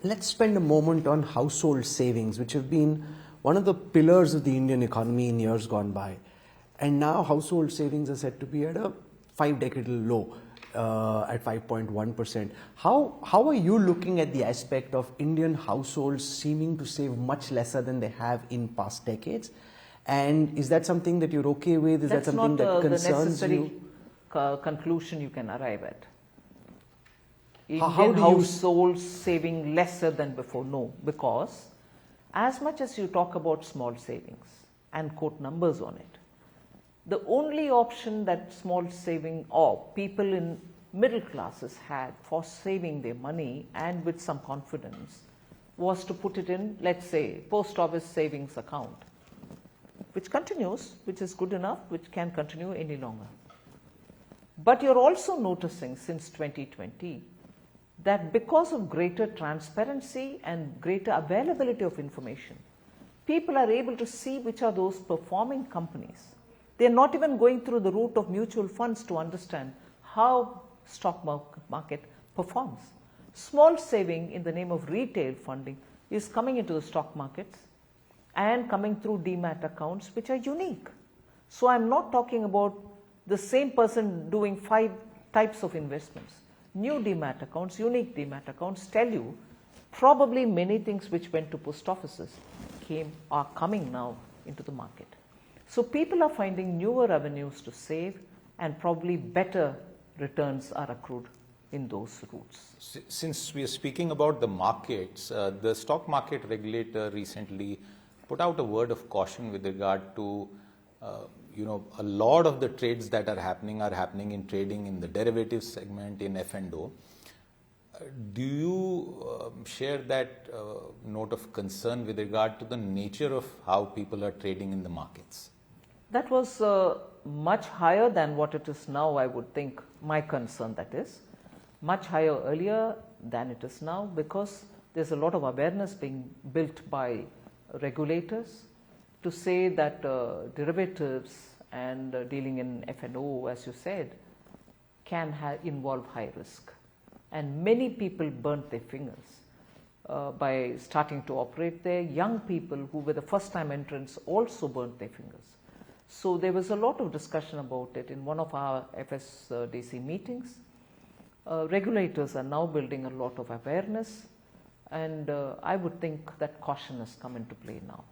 Let's spend a moment on household savings, which have been one of the pillars of the Indian economy in years gone by. And now household savings are said to be at a 5-decadal low at 5.1%. How are you looking at the aspect of Indian households seeming to save much lesser than they have in past decades? And is that something that you're okay with? Is that something that concerns you? That's not the necessary conclusion you can arrive at. How do households saving lesser than before? No, because as much as you talk about small savings and quote numbers on it, the only option that small saving or people in middle classes had for saving their money and with some confidence was to put it in, let's say, post office savings account, which continues, which is good enough, which can continue any longer. But you're also noticing since 2020 that because of greater transparency and greater availability of information, people are able to see which are those performing companies. They're not even going through the route of mutual funds to understand how stock market performs. Small saving in the name of retail funding is coming into the stock markets and coming through demat accounts, which are unique. So I'm not talking about the same person doing 5 types of investments. New demat accounts, unique demat accounts tell you probably many things which went to post offices are coming now into the market. So people are finding newer avenues to save and probably better returns are accrued in those routes. Since we are speaking about the markets, the stock market regulator recently put out a word of caution with regard to a lot of the trades that are happening in trading in the derivatives segment in F&O. Do you share that note of concern with regard to the nature of how people are trading in the markets? That was much higher than what it is now, I would think, my concern that is. Much higher earlier than it is now because there's a lot of awareness being built by regulators to say that derivatives and dealing in F&O, as you said, can involve high risk. And many people burnt their fingers by starting to operate there. Young people who were the first time entrants also burnt their fingers. So there was a lot of discussion about it in one of our FSDC meetings. Regulators are now building a lot of awareness, and I would think that caution has come into play now.